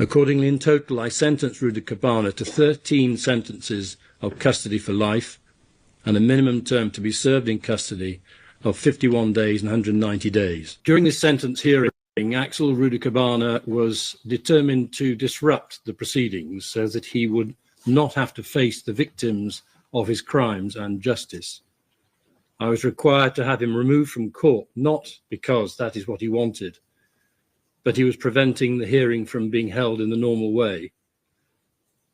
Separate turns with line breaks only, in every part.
Accordingly, in total, I sentenced Rudakubana to 13 sentences of custody for life and a minimum term to be served in custody of 51 days and 190 days. During this sentence hearing, Axel Rudakubana was determined to disrupt the proceedings so that he would not have to face the victims of his crimes and justice. I was required to have him removed from court, not because that is what he wanted, but he was preventing the hearing from being held in the normal way.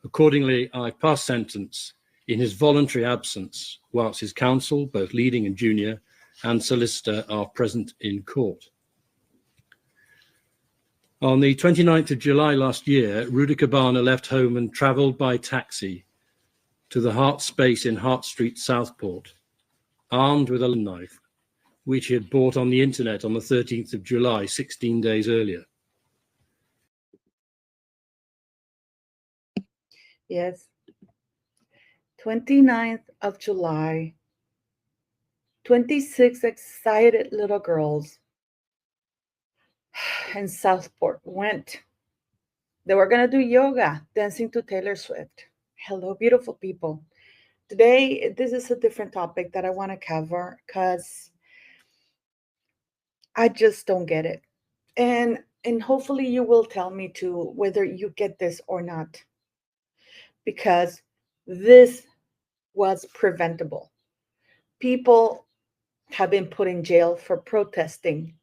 Accordingly, I passed sentence in his voluntary absence, whilst his counsel, both leading and junior, and solicitor are present in court. On the 29th of July last year, Rudakubana left home and travelled by taxi to the Hart Space in Hart Street, Southport, armed with a knife, which he had bought on the internet on the 13th of July, 16 days earlier.
Yes. 29th of July, 26 excited little girls in Southport went. They were going to do yoga, dancing to Taylor Swift. Hello, beautiful people. Today, this is a different topic that I want to cover because I just don't get it. And hopefully you will tell me too whether you get this or not. Because this was preventable. People have been put in jail for protesting.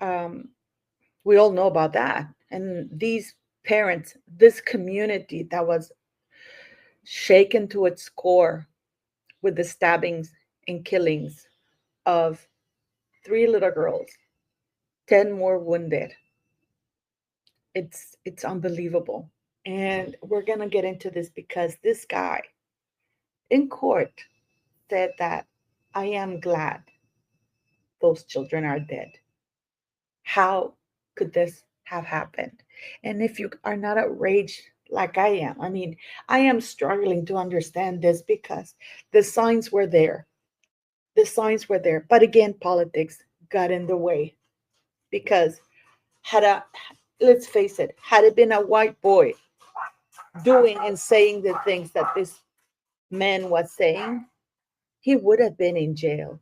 We all know about that. And these parents, this community that was shaken to its core with the stabbings and killings of 3 little girls, 10 more wounded. It's unbelievable. And we're going to get into this because this guy in court said that I am glad those children are dead. How could this have happened? And if you are not outraged like I am, I mean, I am struggling to understand this because the signs were there. The signs were there. But again, politics got in the way because let's face it, had it been a white boy doing and saying the things that this man was saying, he would have been in jail.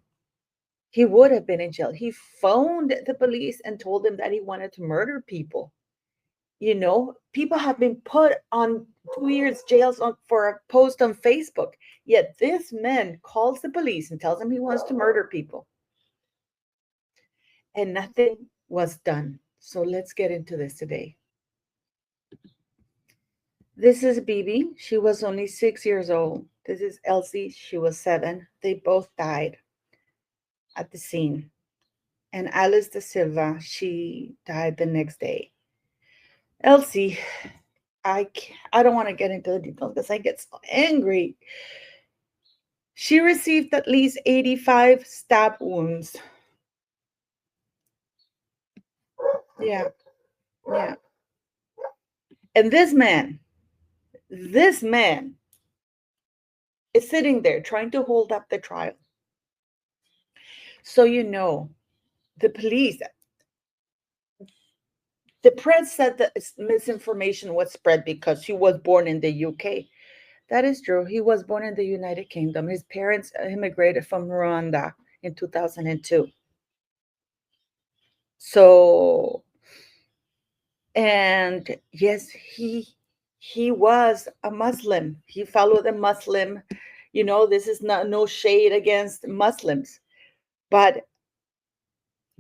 He would have been in jail. He phoned the police and told them that he wanted to murder people. You know, people have been put on 2 years jail for a post on Facebook. Yet this man calls the police and tells them he wants to murder people. And nothing was done. So let's get into this today. This is Bibi. She was only 6 years old. This is Elsie. She was 7. They both died at the scene. And Alice da Silva, she died the next day. Elsie, I don't want to get into the details because I get so angry. She received at least 85 stab wounds. Yeah. And this man is sitting there trying to hold up the trial. So, you know, the police, the press said that misinformation was spread because he was born in the UK. That is true. He was born in the United Kingdom. His parents immigrated from Rwanda in 2002. So, and yes, he was a Muslim. He followed a Muslim. You know, this is no shade against Muslims, but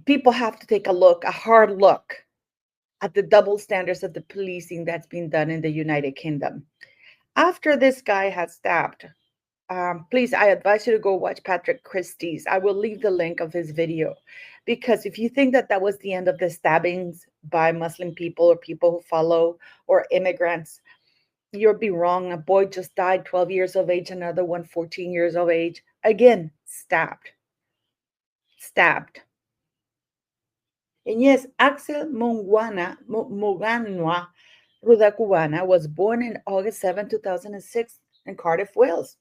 people have to take a hard look at the double standards of the policing that's been done in the United Kingdom. After this guy had stabbed, please, I advise you to go watch Patrick Christie's. I will leave the link of his video, because if you think that was the end of the stabbings by Muslim people or people who follow or immigrants, you'll be wrong. A boy just died, 12 years of age, another one 14 years of age. Again, stabbed. And yes, Axel Rudakubana was born in August 7, 2006 in Cardiff, Wales.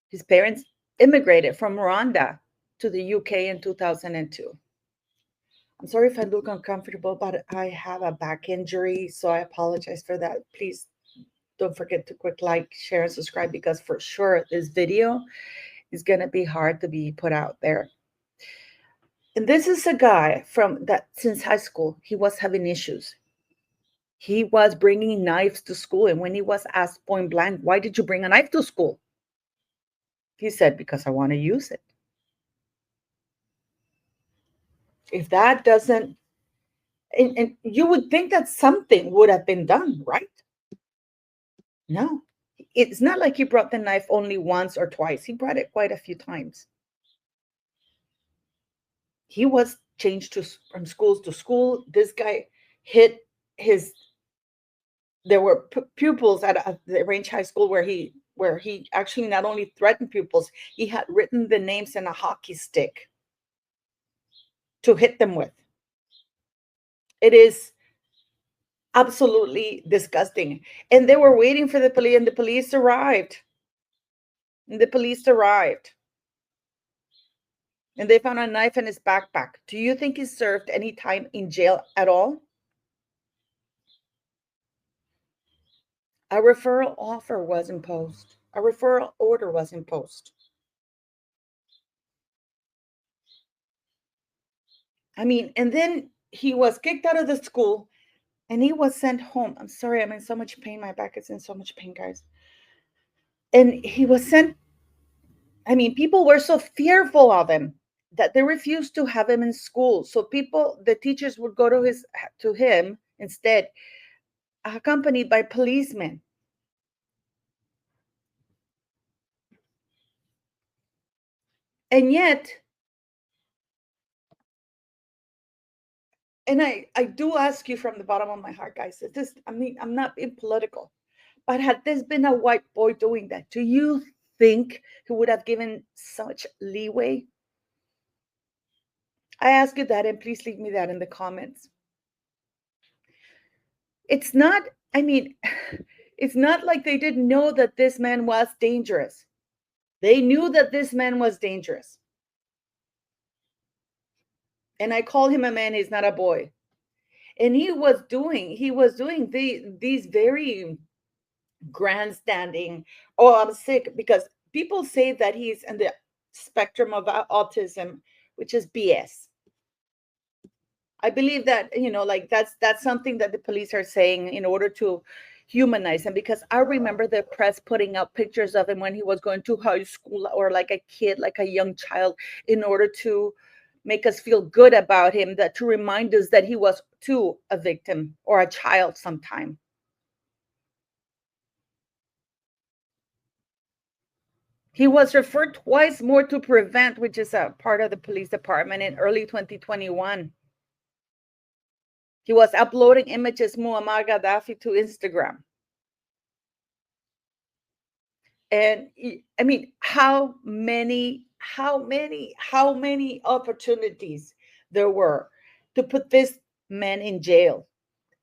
His parents immigrated from Rwanda to the UK in 2002. I'm sorry if I look uncomfortable, but I have a back injury, so I apologize for that. Please don't forget to click like, share, and subscribe, because for sure this video is going to be hard to be put out there. And this is a guy from that since high school, he was having issues. He was bringing knives to school. And when he was asked point blank, why did you bring a knife to school? He said, because I want to use it. If that doesn't, and you would think that something would have been done, right? No, it's not like he brought the knife only once or twice. He brought it quite a few times. He was changed from schools to school. This guy hit there were pupils at the Range High School where he actually not only threatened pupils, he had written the names in a hockey stick to hit them with. It is absolutely disgusting. And they were waiting for the police, and the police arrived. And they found a knife in his backpack. Do you think he served any time in jail at all? A referral offer was imposed. A referral order was imposed. I mean, and then he was kicked out of the school and he was sent home. I'm sorry, I'm in so much pain. My back is in so much pain, guys. And he was sent. I mean, people were so fearful of him that they refused to have him in school. So the teachers would go to him instead, accompanied by policemen. And yet, and I do ask you from the bottom of my heart, guys, I'm not being political, but had this been a white boy doing that, do you think he would have given such leeway? I ask you that, and please leave me that in the comments. It's not, I mean, it's not like they didn't know that this man was dangerous. They knew that this man was dangerous. And I call him a man, he's not a boy. And he was doing these very grandstanding, oh, I'm sick, because people say that he's in the spectrum of autism, which is BS. I believe that, like that's something that the police are saying in order to humanize him, because I remember the press putting out pictures of him when he was going to high school, or like a kid, like a young child, in order to make us feel good about him, that to remind us that he was too a victim or a child sometime. He was referred twice more to Prevent, which is a part of the police department, in early 2021. He was uploading images Muammar Gaddafi to Instagram. And I mean, how many opportunities there were to put this man in jail,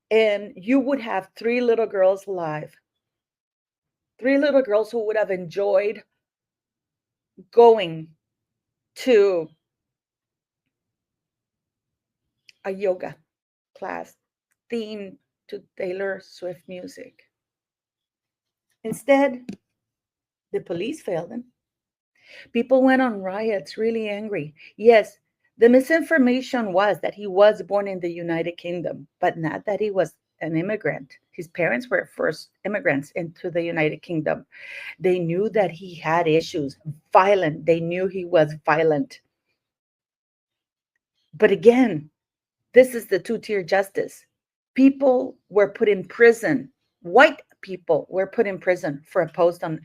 and you would have 3 little girls alive. 3 little girls who would have enjoyed going to a yoga class themed to Taylor Swift music. Instead, the police failed them. People went on riots, really angry. Yes, the misinformation was that he was born in the United Kingdom, but not that he was an immigrant. His parents were first immigrants into the United Kingdom. They knew that he had issues, violent. They knew he was violent. But again, this is the two-tier justice. People were put in prison. White people were put in prison for a post on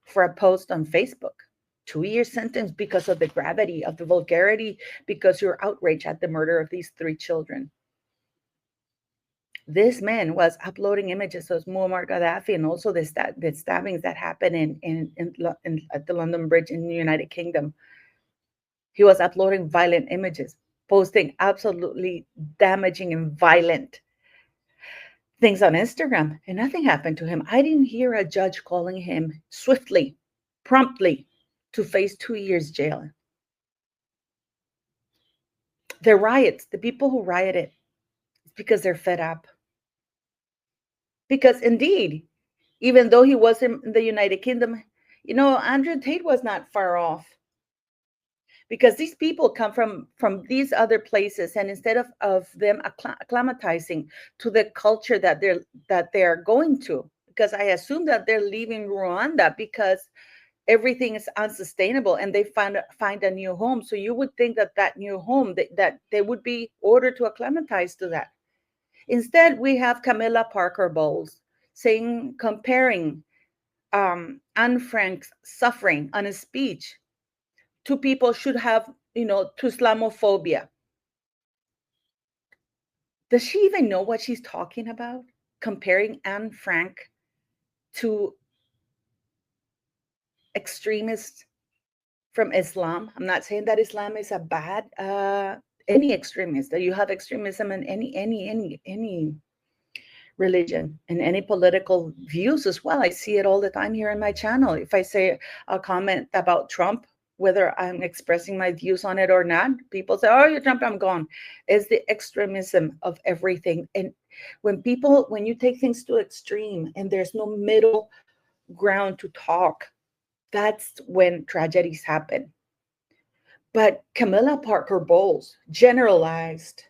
Facebook. 2-year sentence because of the gravity of the vulgarity, because you're outraged at the murder of these 3 children. This man was uploading images of Muammar Gaddafi, and also the stabbings that happened at the London Bridge in the United Kingdom. He was uploading violent images, posting absolutely damaging and violent things on Instagram, and nothing happened to him. I didn't hear a judge calling him swiftly, promptly to face 2 years jail. The riots, the people who rioted, it's because they're fed up. Because indeed, even though he was in the United Kingdom, Andrew Tate was not far off. Because these people come from these other places, and instead of them acclimatizing to the culture that they're going to, because I assume that they're leaving Rwanda because everything is unsustainable and they find a new home. So you would think that new home, that they would be ordered to acclimatize to that. Instead, we have Camilla Parker Bowles comparing Anne Frank's suffering on a speech to people should have, to Islamophobia. Does she even know what she's talking about? Comparing Anne Frank to extremists from Islam. I'm not saying that Islam is a bad, any extremist, that you have extremism in any religion and any political views as well. I see it all the time here in my channel. If I say a comment about Trump, whether I'm expressing my views on it or not, people say, oh, you're Trump, I'm gone. It's the extremism of everything. And when you take things to extreme and there's no middle ground to talk, that's when tragedies happen. But Camilla Parker Bowles generalized,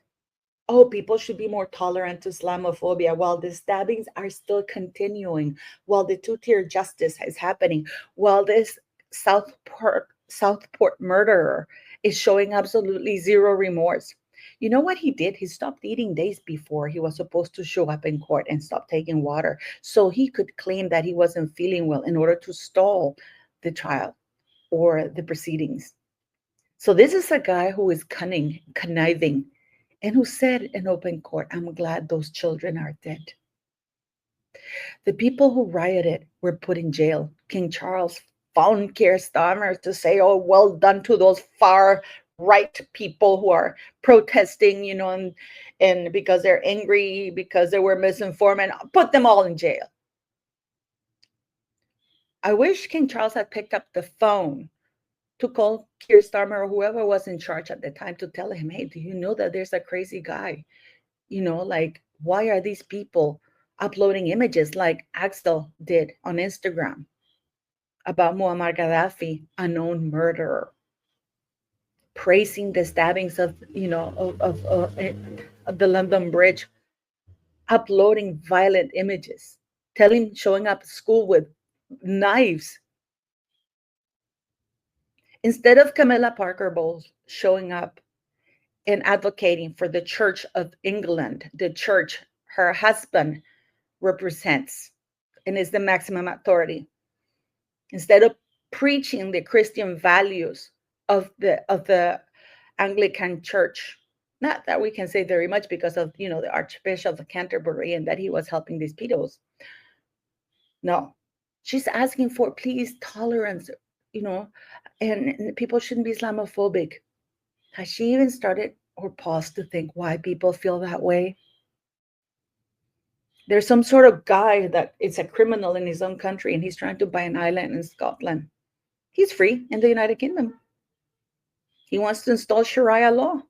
oh, people should be more tolerant to Islamophobia, while the stabbings are still continuing, while the two-tier justice is happening, while this Southport murderer is showing absolutely zero remorse. You know what he did? He stopped eating days before he was supposed to show up in court and stop taking water so he could claim that he wasn't feeling well in order to stall the trial or the proceedings. So this is a guy who is conniving, and who said in open court, I'm glad those children are dead. The people who rioted were put in jail. King Charles found Keir Starmer to say, oh, well done to those far right people who are protesting, and because they're angry, because they were misinformed, and put them all in jail. I wish King Charles had picked up the phone to call Keir Starmer or whoever was in charge at the time to tell him, hey, do you know that there's a crazy guy? Why are these people uploading images like Axel did on Instagram about Muammar Gaddafi, a known murderer, praising the stabbings of the London Bridge, uploading violent images, showing up at school with knives. Instead of Camilla Parker Bowles showing up and advocating for the Church of England, the church her husband represents and is the maximum authority, instead of preaching the Christian values of the Anglican Church, not that we can say very much because of the Archbishop of Canterbury and that he was helping these pedos. No, she's asking for please tolerance, and people shouldn't be Islamophobic. Has she even started or paused to think why people feel that way? There's some sort of guy that is a criminal in his own country and he's trying to buy an island in Scotland. He's free in the United Kingdom. He wants to install Sharia law.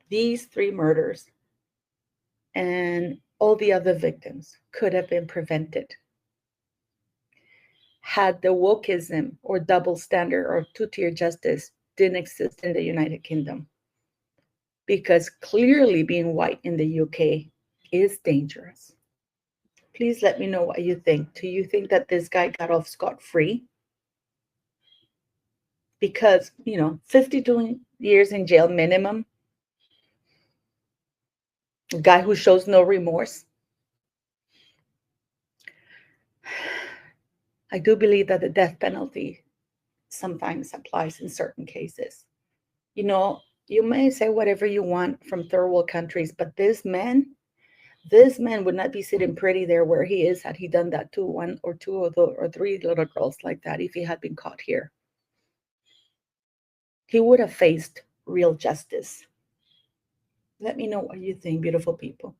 These 3 murders and all the other victims could have been prevented had the wokeism or double standard or two-tier justice didn't exist in the United Kingdom. Because clearly being white in the UK is dangerous. Please let me know what you think. Do you think that this guy got off scot-free? Because, 52 years in jail minimum. A guy who shows no remorse. I do believe that the death penalty sometimes applies in certain cases. You may say whatever you want from third world countries, but this man would not be sitting pretty there where he is had he done that to 1 or 2 or 3 little girls like that if he had been caught here. He would have faced real justice. Let me know what you think, beautiful people.